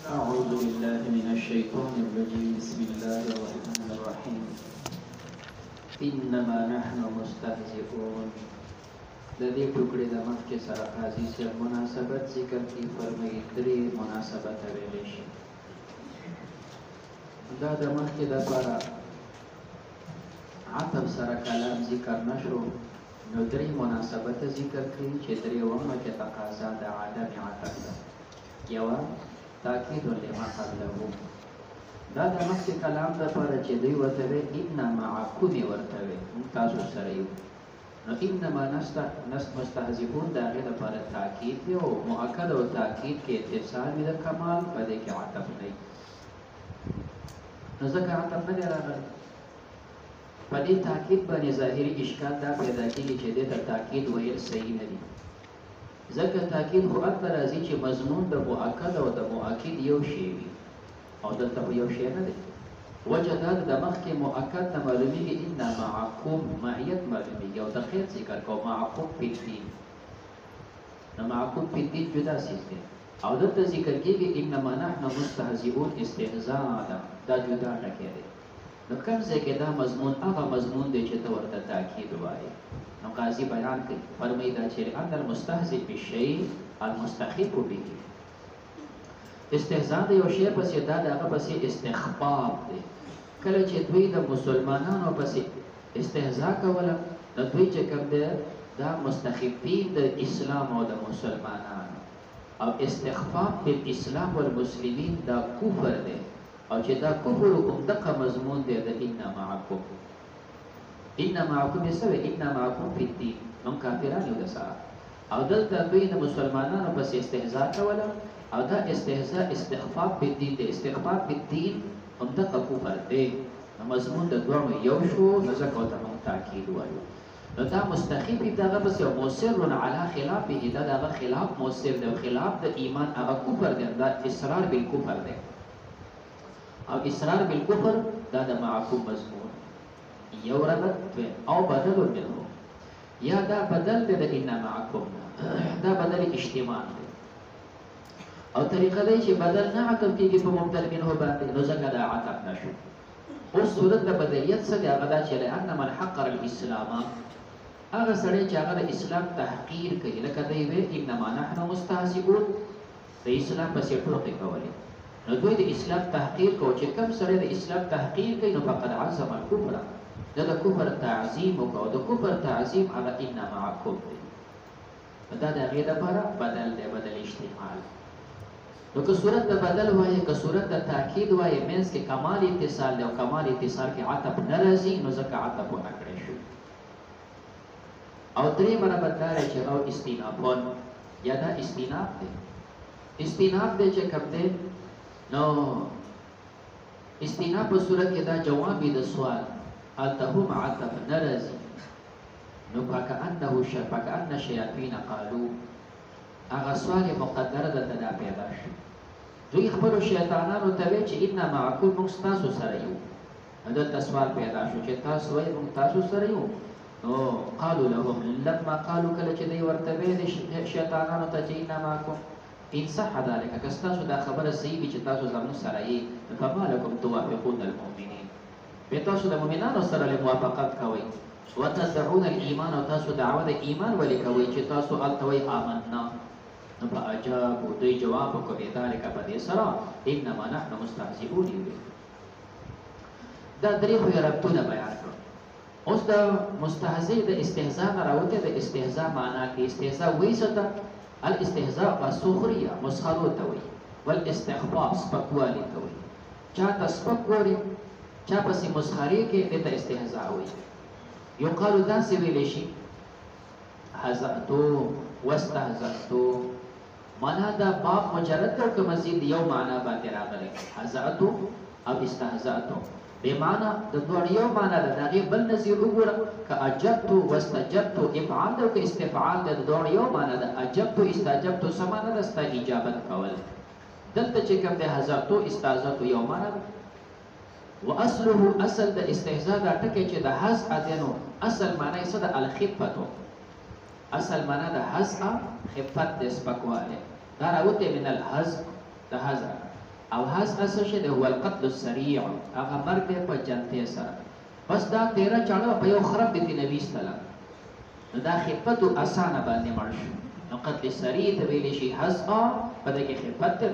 أعوذ بالله من الشيطان الرجيم بسم الله الرحمن الرحيم إنما نحن مستهزئون الذي تقرد مفك سرق عزيز المناسبة ذكر في فرمي دري مناسبة ویلش دا د مفك دفارا عطب سرق کلام ذکر نشو نو دري مناسبة ذکر کری چه دري ومه که تقاضا دا عدم عطب دا یوا تاکید لما قبله دا د مخکې کلام دپاره چې دوی ورته وی انما معکم ورته وی موږ تاسو سره یو نو انما مستهزئون د هغې دپاره تاکید دی او مؤکد او تاکید کې اتصال وي د کمال په دې کې عطف نه نو ځکه عطف نه دی راغلی په دې تاکید باندې ظاهري اشکال دا پیدا کېږي چې دې ته تاکید ویل صحیح نه دي ځکه تاکید خو هلته راځي چې مضمون د مؤکد او د مؤکد یو شی وي او دلته خو یو شی نه دی وجه دا د مخکې مؤکد نه معلومیږي ان معکم معیت معلومیږي او د خیر ذکر کو معکم فی الدین نو معکم فی الدین جدا څیز دی او دلته ذکر کېږي انما نحن مستهزئون استهزاء دا جدا ټکی دی نو کوم ځای کې دا مضمون هغه مضمون دی چې ته ورته تاکید وایې نو قاضي بیان کوي فرمایي دا چې ان المستهزئ بالشیء المستخف به استهزاء د یو شی پسې دا د هغه پسې استخفاف دی کله چې دوی د مسلمانانو پسې استهزاء کوله نو دوی چې کوم دی دا مستخفین د اسلام او د مسلمانانو او استخفاف بالاسلام والمسلمین دا کفر دی او چې دا کفر دغه مضمون دی د ان معکم ان معکم یسوي ان معکم فی الدین نو کافران یو د سره او دلته دوی د مسلمانانو پس استهزاء کوله او دا استهزاء استخفاف بالدین دی استخفاف بالدین هم دغه کفر دی مضمون د دوه یو شو نو ځکه ورته موږ تاکید وایو نو دا مستخف دغه پس یو مصر علی خلافه دا دغه خلاف مصر دی خلاف د ایمان هغه کفر دی دا اصرار بالکفر دی او اصرار بالکفر دا د معکوم مضمون یو ربط او بدل منه یا دا بدل دی د ان معکوم دا بدل اجتماع دی او طریقه دی چې بدل نه عطف کېږي په مبدل منه باندې نو ځکه دا عطف نشو اوس صورت د بدلیت څه دی هغه دا چې لأن من حقر الاسلام هغه سړی چې هغه د اسلام تحقیر کوي لکه دی وی انما نحن مستهزئون د اسلام پسې ټوکې کولې نو دوی د اسلام تحقیر کو چې کوم سړی د اسلام تحقیر کوي نو فقد عظم الكفر دا د کفر تعظیم او د کفر تعظیم هغه ان معکم دی دا د هغې دپاره بدل دی بدل اجتماع نو که صورت د بدل وایي که صورت د تاکید وایي منځ کې کمال اتصال دی او کمال اتصال کې عطف نه راځي نو ځکه عطف ونه کړی شو او درېیمه ربط دا دی چې او استینافون یا دا استیناف دی استیناف دی چې کوم دی نو استیناف په صورت کې دا جواب د سوال هلته هم عطف نه راځي نو فکأن شیاطین قالو هغه سوال مقدره دلته دا پیدا شو دوی خپلو شیطانانو ته وایي چې ان معکم موږ ستاسو سره یو دلته سوال پیدا شو چې تاسو وایي موږ تاسو سره یو نو قالو لهم لما قالو کله چې دوی ورته ویلې شیطانانو ته چې ان معکم ان صح ذلك که ستاسو دا خبره صحیح وي چې تاسو زموږ سره یې فما لکم توافقون المؤمنین بیا تاسو د مؤمنانو سره موافقت کوئ وتدعون الايمان او تاسو دعوه د ایمان ولې کوئ چې تاسو هلته وایي آمنا نو فاجابوا دوی جواب وکړو بذلک په دې سره انما نحن مستهزئون دا درې خو یې ربطونه بیان کړو اوس د مستهزئ د استهزاء نه راوتې د استهزاء معنا کې استهزاء وایي څه ته الاستهزاء والسخريه مسخرو ته وایي والاستخفاف سپکوالي ته وایي چا ته سپک وایي چا پسې مسخرې کې دې ته استهزاء وایي یقال داسې ویلی شي هزأتو واستهزأتو معنا دا باب مجرد او که مزید یو معنا باندې راغلی هزأتو او استهزأتو بمعنی د دوړ یو معنا ده د هغې بل نظیر وګوره که اجبتو واستجبتو افعال ده او که استفعال ده د دوړ یو معنا ده اجبتو استجبتو څه معنا ده ستا اجابت کول دلته چې کوم دی هزأتو استهزأتو یو معنا ده واصله اصل د استهزاء دا ټکی چې د هزء دی نو اصل معنا یې څه ده الخفتو اصل معنا د هزء خفت د سپکوالی دا راوتې من الهزء د هزء او حزقه څه شی دی؟ هو القتل السریع، هغه مرګ دی په جنتې سره. بس دا تیره چاړه په یو خراب دی نبی استله، نو دا خفت اسانه باندې مړ شو. نو قتل سریع ته ویلی شي حزقه، په دې کې خفت دی.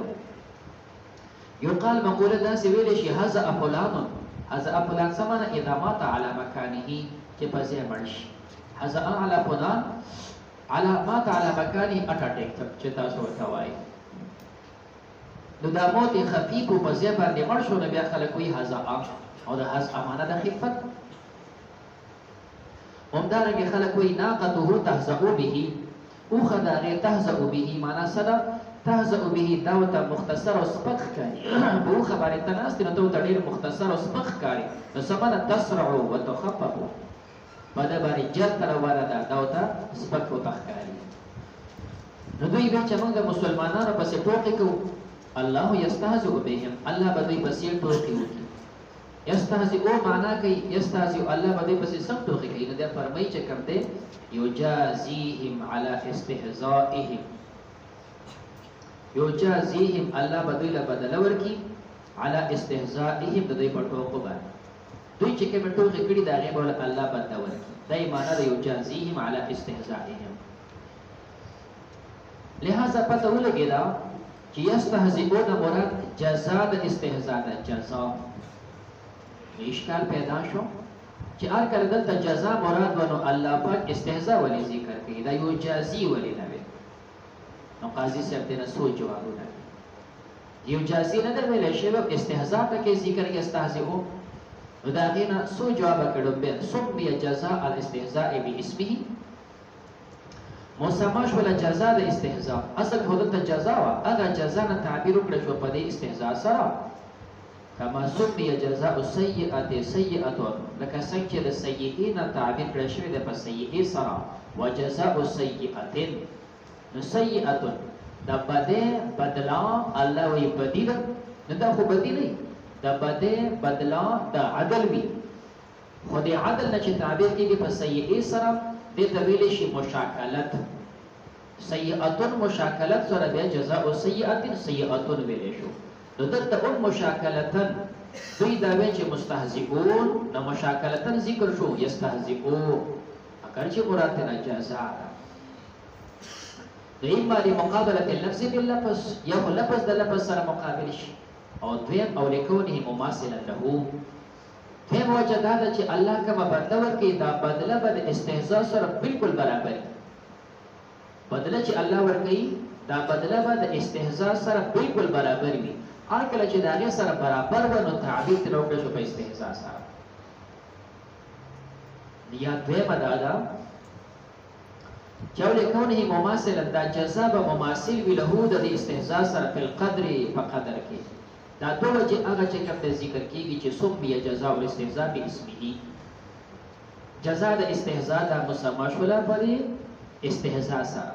یو قال مقوله داسې ویلی شي هزأ فلان، هزأ فلان څه معنی؟ اذا مات على مکانه، چې په ځای مړ شي. هزأ على فلان، على مات على مکانه اټاټیک چې تاسو ورته وایي. نو دا موت خفیف په ځای باندې مړ شو، نو بیا خلک وایي هزأ، او د هزأ معنی د خفت. همدارنګه خلک وایي ناقته تهزأ به، اوښه د هغې تهزأ به معنی څه ده؟ تهزأ به دا ورته مختصر او سپک ښکاري. په اوښه باندې ته ناست یې نو ته ورته ډېر مختصر او سپک ښکاري. نو څه معنی؟ تسرع وتخفف، په ده باندې جلد روانه ده، دا ورته سپک ورته ښکاري. نو دوی بیا چې موږ د مسلمانانو پسې ټوکې کوو، الله یستهزئ بهم، الله به دوی پسې ټوکې وکړي. یستهزئو معنا کوي یستهزئ، الله به دوی پسې سم ټوکې کوي. نو دی فرمایي چې کوم دی یجازیهم علی استهزائهم، یجازیهم الله به دوی له بدله ورکړي علی استهزائهم، د دوی په ټوکو باندې. دوی چې کومې ټوکې کړي د هغې به الله بدله ورکړي. دا یې معنا ده یجازیهم علی استهزائهم. لہذا پته ولګېده چې یستهزئون مراد جزا د استهزاء ده، جزا. اشکال پیدا شو چې هر کله دلته جزا مراد و، نو الله پاک استهزاء ولې ذکر کوي؟ دا یجازي ولې نه وي؟ نو قاضي صاحب دې نه څو جوابونه دي. یجازي نه ده ویلی شوی، استهزاء پکې ذکر کې استهزئو، نو د هغې نه څو جوابه کړو. بیا سمي جزاء الاستهزاء باسمه، مسما شوله جزا د استهزاء، اصل خو دلته جزا وه، هغه جزا نه تعبیر وکړه شو په دې استهزاء سره. کما سمي جزاء السیئة سیئة، لکه څنګه چې د سیئې نه تعبیر کړی شوی دی په سیئې سره. وجزاء سیئة، نو سیئة د بدې بدلا، الله وایي بدي ده، نو دا خو بدي نه وي، د بدې بدلا د عدل وي. خو د عدل نه چې تعبیر کېږي په سیئې سره، دې ته ویلی شي مشاکلت. سیئة مشاکلت سره بیا جزاء سیئة سیئة ویلی شو. نو دلته هم مشاکلتن دوی دا وایي چې مستهزئون، نو مشاکلتن ذکر شو یستهزئو، اگر چې مراد نه جزا ده. نو اما لمقابلة اللفظ باللفظ، یا خو لفظ د لفظ سره مقابل شي، او دویم او لکونه مماثلا له. دویم وجه دا ده چې الله کومه بدله ورکوي، دا بدله به د استهزاء سره بالکل برابر وي. بدله چې الله ورکوي دا بدله به د استهزاء سره بالکل برابر وي. هر کله چې د هغې سره برابر به، نو تعبیر ترې وکړی شو په استهزاء سره. یا دویمه دا ده چې لکونه مماثلا، دا جزا به مماثل وي له د دې استهزاء سره په القدر، په قدر کې. دا دوه وجې هغه چې کوم د ذکر کېږي چې سمي جزاء الاستهزاء باسمه، جزا د استهزاء دا مسما شوله په دې استهزاء سره.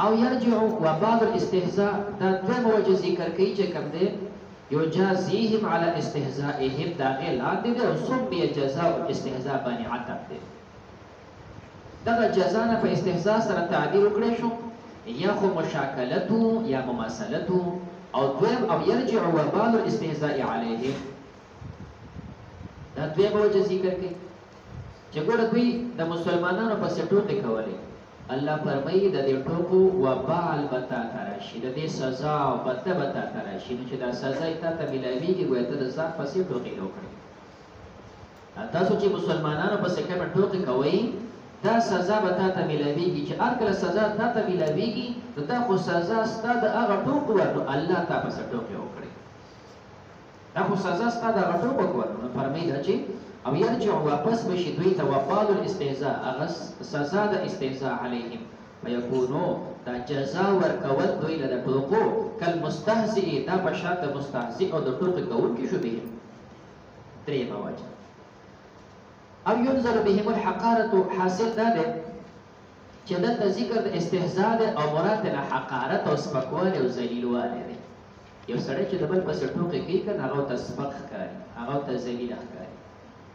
او یرجع وبعض الاستهزاء، دا دویمه وجه ذکر کوي چې کوم دی یجازیهم علی استهزائهم، دا هغې لاندې دی، او سمي جزاء الاستهزاء باندې عطف دی. دغه جزا نه په استهزاء سره تعبیر وکړی شو، یا خو مشاکلتو یا مماثلتو، او دویم او یرجع وبال الاستهزاء علیهم، دا دویمه وجه ذکر کوي چې ګوره دوی د مسلمانانو پسې ټوکې کولې. الله فرمایي د دې ټوکو وبال به تا ته راشي، د دې سزا او بده به تا ته راشي. نو چې دا سزا یې تا ته میلاویږي، ګویا ته د ځان پسې ټوکې وکړې. تاسو چې مسلمانانو پسې کومه ټوکې کوئ، دا سزا به تا ته میلاویږي. چې هر کله سزا تا ته میلاویږي، نو دا خو سزا ستا د هغه ټوکو وه، نو الله تا پسې ټوکې وکړې. دا خو سزا ستا د هغه ټوکو وه. نو فرمایي دا چې او یرجع واپس بشي دوی ته وبال الاستهزاء، هغه سزا د استهزاء علیهم، فیکونو دا جزا ورکول دوی له د ټوکو کالمستهزئ، دا په شان د مستهزئ او د ټوکې کوونکي شو بهم. درېیمه وجه او ينزل بهم الحقارة، حاصل دا دی چې دلته ذکر د استهزاء دی او مراد نه حقارت او سپکوالی او ذلیلوالی دی. یو سړی چې د بل پسې ټوکې کوي که نه، هغه ورته سپک ښکاري، هغه ورته ذلیله ښکاري.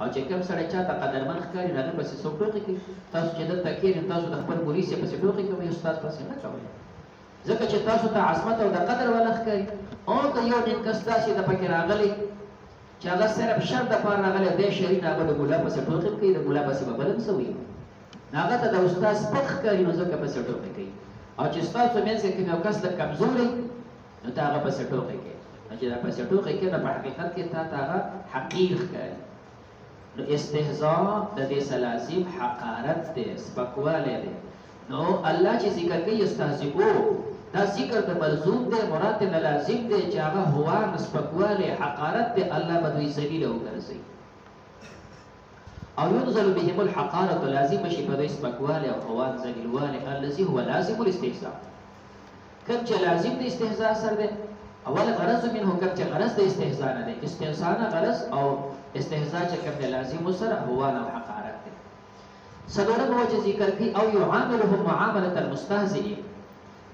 او چې کوم سړی چاته قدرمن ښکاري، نو هغه پسې څوک ټوکې کوي. تاسو چې دلته کښېنئ، تاسو د خپل مریض پسې ټوکې کوئ، استاد پسې نه کوئ. ځکه چې تاسو ته عظمت او د قدر ولا ښکاري او که یو نیم کس داسې د پکې راغلی چې هغه صرف شر د پاره راغلی دی شرین هغه د ګلاب پسې ټوکې کوي د ګلاب پسې به بل هم څه وي هغه ته د استاد سپک ښکاري نو ځکه پسې ټوکې کوي او چې ستاسو منځ کې یو کس د کمزوري نو ته هغه پسې ټوکې کوي چې دا پسې ټوکې کوي نو په حقیقت کې تا ته هغه حقیر ښکاري نو استهزاء د دې لازم حقارت دی سپکوالی دی نو الله چې ذکر کوي استهزئو دا ذکر د ملزوم دی مراد نه لازم دی چې هغه هوان سپکوالی حقارت دی الله به دوی ذلیل وګرځي او ينزل بهم الحقارة لازم شي په دوی سپکوالی او هوان ذلیلوالی الذي هو لازم الاستهزاء کوم چې لازم د استهزاء سره دی اول غرض منه کوم چې غرض د استهزاء نه دی استهزاء نه غرض او استهزاء چې کوم لازم سره هوان او حقارت دی څلورم وجه ذکر کوي او يعاملهم معاملة المستهزئين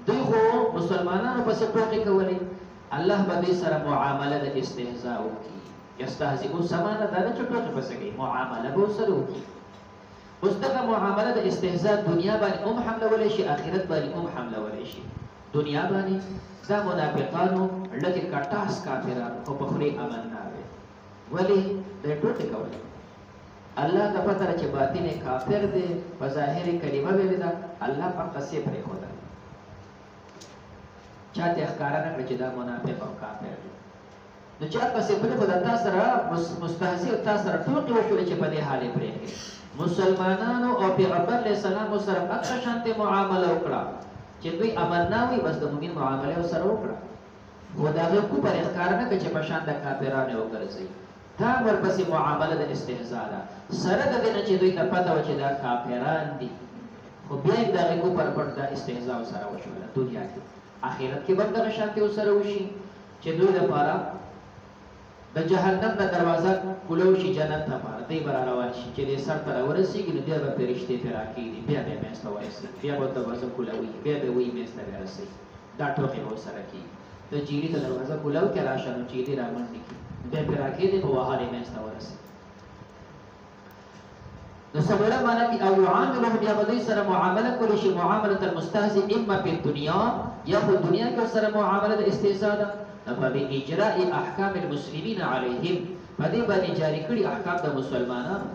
دوی خو مسلمانانو پسې ټوکې کولې الله به دوی سره معامله د استهزاء وکړي یستهزئون سمانه دا نه چې ټوکې پسې کوي معامله به ورسره وکړي اوس دغه معامله د استهزاء دنیا باندې هم حملولی شي آخرت باندې هم حملولی شي دنیا باندې دا منافقانو لکه کټاس کافرانو خو په خولې امنا وي ولې دوی ټوکې کولې الله ته پته چې باطن کافر دی په ظاهر کلمه ویلې ده الله په قصې پرېښوده چاته ښکارا نه کړ چې دا منافق او کافر دی نو چا پسې په خدا تاسو سره مستهزئ تاسو سره ټوکې وشولې چې په دې حال پرېږدي مسلمانانو او پیغمبر علیه السلام سره اکثر شانته معامله وکړه چې دوی امناوي بس د مؤمن معامله سره وکړه وداغه کو پر ښکارا نه کړ چې په شان د کافرانو وګرځي دا ورپسې معامله د استهزاء ده سره د دې چې دوی ته پته و چې دا کافران دي خو بیا یې دغه کو پر پټ د استهزاء سره وشوله دنیا کې آخرت کې به دغه شانتي سره وشي چې دوی لپاره د جهنم د دروازه کولو شي جنت ته پاره دی بر روان شي چې دې سر ته ورسیږي نو بیا به فرشتي پر راکېږي بیا به مېسته ورسي بیا به دروازه کولوي بیا به وی مېسته ورسي دا ټوکې به سره کی د جیلی د دروازه کولو کې راشه نو چې دې راغونډي کی بیا پر راکېږي په وهاله مېسته ورسي نو سمره معنا کې او يعاملهم بیا بدوی سره معامله کولی شي معامله المستهزئ اما په دنیا یا په دنیا کې سره معامله د استهزاء ده فبإجراء أحكام المسلمين عليهم فدې باندې جاری کړي احکام د مسلمانانو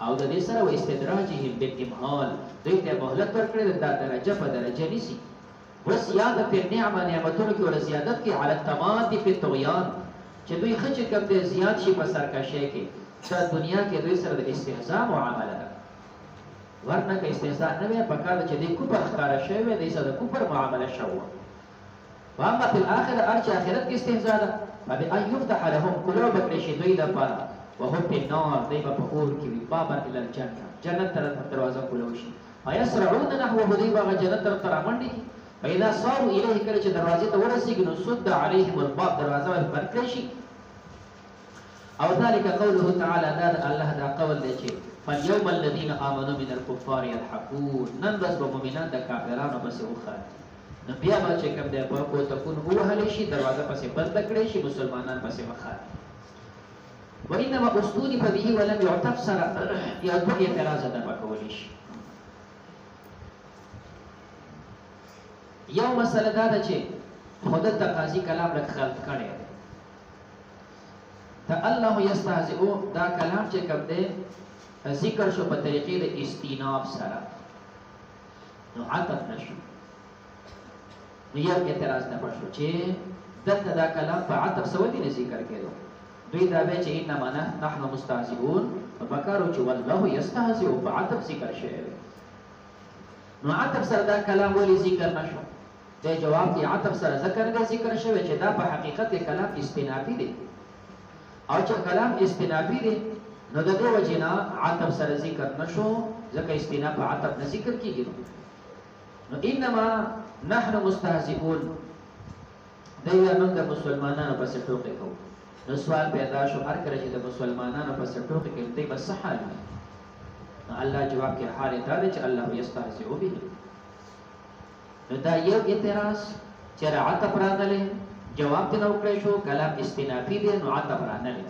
او د دې سره و استدراجهم بالامهال دوی ته مهلت ورکړي د درجه په درجه نيسي وزياده په نعمتونو کې ور زیادت کې على التمادي في الطغيان چې دوی خچ کم دې زیات شي په سرکشي کې د دنیا کې دوی سره د استهزاء معامله ده ورنه کې استهزاء نه وي په کار چې دې کوپر ښکارا شوی دې سره کوپر معامله شوه واما في الاخره ارجع اخرت کې استهزاء ده فبأن يفتح لهم قلوب بکړي دوی لپاره وهم في النار دوی په اور کې وي بابا الى الجنه جنت طرف دروازه کولو شي فيسرعون نحوه دوی به جنت طرف منډي فإذا صاروا إليه کله چې دروازې ته ورسیږي نو سد عليهم الباب دروازه بند کړي شي او ذلك قوله تعالى دا الله دا قول دی چې فاليوم الذين آمنوا من الكفار يضحكون نن بس مؤمنان د کافرانو پسې وخاندي نو بیا به چې کوم دی په کو تكون وهلی شي دروازه پسې بند کړي شي مسلمانان پسې وخاندي وانما استوني به ولم يعتب سره یا دوی اعتراض نه وکولي شي یو مسله دا ده چې خود تقاضي کلام لک خلط کړي ته الله یستهزئ دا کلام چې کوم دی ذکر شو په طریقې د استیناف سره نو عطف نشو نو یو اعتراض نه پښو چې دلته دا کلام په عطف سودی نه ذکر کېدو دوی دا به چې انما نحن مستهزئون ففکروا چې والله یستهزئ په عطف ذکر شوی نو عطف سره دا کلام ولې ذکر نشو دا جواب دی عطف سره ذکر شوی چې دا په حقیقت کې کلام استنافي دی او چې کلام استنافي دی نو د دې وجنا عطف سره ذکر نشو ځکه استناف عطف نه ذکر کیږي نو انما نحن مستهزئون دایو موږ مسلمانانو پسې ټوکې کوو نو سوال پیدا شو هر کله چې د مسلمانانو پسې ټوکې کوي ته بس حال الله جواب کې حال دا دی چې الله یستهزئ به نو دا یو اعتراض چې عطف راغلی جواب دې نو کړی شو کلام استنافي دی نو عطف راغلی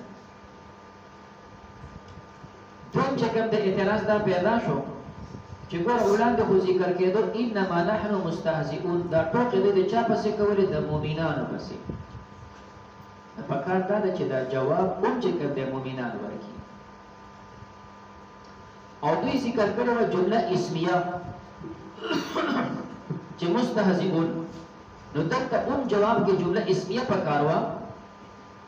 دوم چې کوم د اعتراض دا پیدا شو چې ګور وړاندې خو ذکر کېدو انما نحن مستهزئون دا ټوکې د چا پسې کولې د مؤمنانو پسې پکار دا ده چې دا جواب کوم چې کوم د مؤمنانو ورکړي او دوی ذکر کړو جمله اسمیه چې مستهزئون نو دلته اون جواب کې جمله اسمیه پکار وا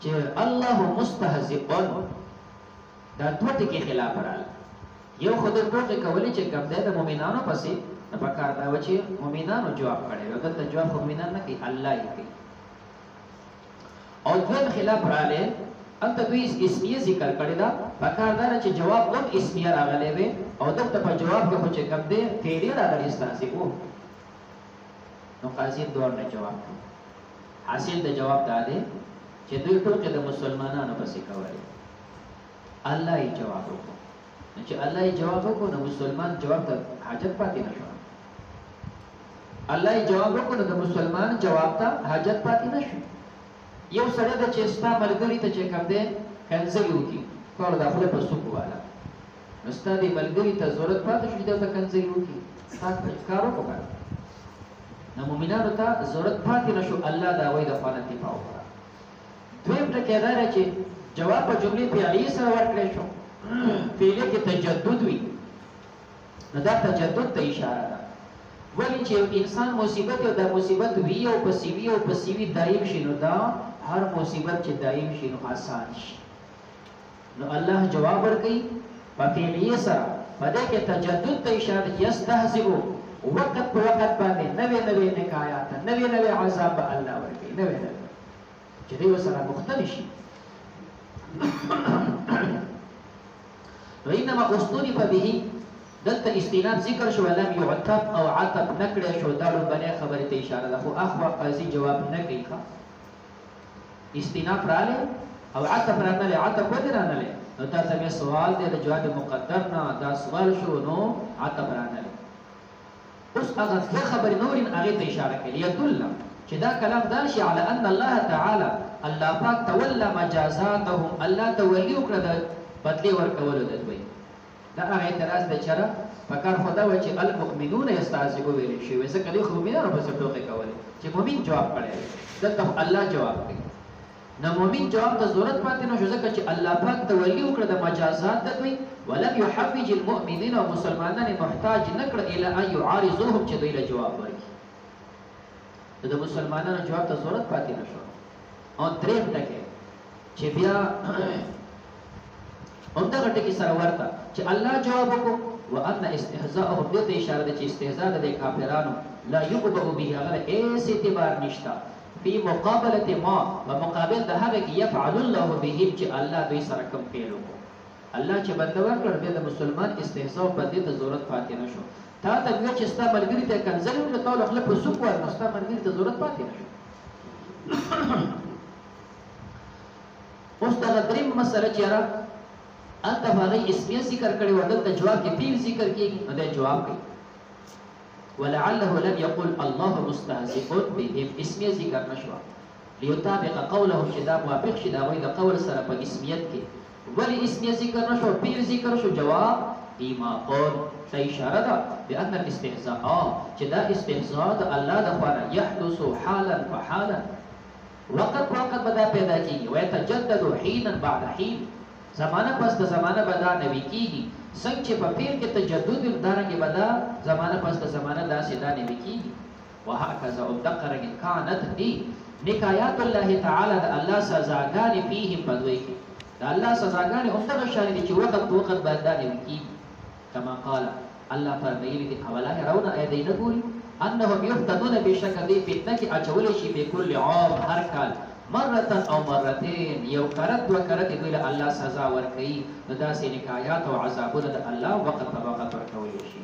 چې الله مستهزئون دا دوه ټکي خلاف راغله یو خود ټوکې کولې چې کوم د مؤمنانو پسې پکار دا و چې مؤمنانو جواب کړي دلته جواب مؤمنان نه کوي الله یې کوي او دویم خلاف راغله انت دوی اسمیه ذکر کړی دا پکار دا چې جواب هم اسمیه راغلی وي او دلته په جواب کې خو چې کوم دی فعلی راغلی استهزئون نو قاضي دوه نه جواب حاصل د جواب دا دی چې دوی ټوکې د مسلمانانو پسې کوي الله یې جواب وکړو چې الله یې جواب وکړو نو مسلمان جواب ته حاجت پاتې نشو الله یې جواب وکړو نو مسلمان جواب ته حاجت پاتې نشو یو سره د چې ستا ملګری ته چې کوم دی کنځل وکړي ټول داخله په سوق والا نو ستا دې ملګری ته ضرورت پاتې شو چې دا کنځل وکړي تاسو کار وکړئ نو مؤمنانو ته ضرورت پاتې نشو الله دا وایي د خوانه دی پاو دویم ټکی دا چې جواب په جملې فعلي سره ورکړل شو فعلي کې تجدد وي نو دا تجدد ته اشاره ده ولی چې انسان مصیبت او د مصیبت وی او پسیوی دایم شي نو دا هر مصیبت چې دایم شي نو آسان شي نو الله جواب ورکړي په فعلي سره په دې کې تجدد ته اشاره یستهزئ وقت په وقت باندې نوې نکایات نوې عذاب الله ورکړي نوې چې دوی سره مختلف شي وإنما أصطنف به دلته استئناف ذکر شو ولم يعتب او عتب نکړه شو دا لومبنه خبره ته اشاره ده خو اخوا قاضي جواب نه کوي استئناف رااله او عتب رااله عتب ودرانه نو تاسو به سوال دی د جواب مقدر نه دا سوال شو نو عتب رااله اوس هغه خبر نورین هغه ته اشاره کوي يدل چې دا کلام دا شي على ان الله تعالی الله پاک تولى مجازاتهم الله تولي وکړه د بدلی ورکول د دوی دا هغه اعتراض دی چې فکر خدا و چې المؤمنون یستهزئون ویل شي وسه کله خو مؤمنانو په څه ټوکې کولې چې مؤمن جواب کړي دلته الله جواب کوي نو مؤمن جواب ته ضرورت پاتې نشو ځکه چې الله پاک تولي وکړه د مجازات د دوی ولم يحوج المؤمنين ومسلمانان محتاج نکړه الی ان يعارضوهم چې دوی له جواب ورکړي د مسلمانانو جواب ته ضرورت پاتې نشو او دریم ټکی چې بیا همدغه ټکی سره ورته چې الله جواب وکړو وان استهزاءهم دې ته اشاره ده چې استهزاء د کافرانو لا يقبل به هغه هیڅ اعتبار نشته په مقابله ما ومقابل د هغه کې يفعل الله بهم چې الله دوی سره کوم فعل وکړو الله چې بنده ورکړ به د مسلمان استهزاء په دې ته ضرورت پاتې نشو تا ته وی چې ستا ملګری ته کنځل نو ټول خپل په سوق ور مستا ملګری ته ضرورت پاتې نشو اوس دا دریم مسله چې را انت باغی اسمیه ذکر کړي ودل ته جواب کې پیل ذکر کیږي نو دا جواب کوي ولعله لم يقل الله مستهزئ بهم اسمیه ذکر نشو ليطابق قولهم چې دا موافق شي دا وایي د قول سره په اسمیت کې ولی اسمیه ذکر نشو پیل ذکر شو جواب بما قول ته اشاره ده بان الاستهزاء چې دا استهزاء د الله د خوانه يحدث حالا فحالا وقت بدا پیدا کیږي ويتجدد حينا بعد حين زمانه پس د زمانه بدا نوي کیږي څنګه چې په پیر کې تجدد دارنګ بدا زمانه پس د زمانه داسې دا نوي کیږي وهكذا ابدقرن كانت دي نکایات الله تعالی د الله سزاګانې فيهم بدوي د الله سزاګانې همدغه شان دي چې وخت بعد دا نوي کیږي كما قال الله فرمایلی دي اولا يرون ايدين نقول انهم يفتنون بشك دي فتنه کې اچول شي په کل عام هر کال مرتن او مرتين یو کرت و کرت دوی له الله سزا ورکړي نو داسې نکایات او عذابونه د الله وخت په وخت ورکول شي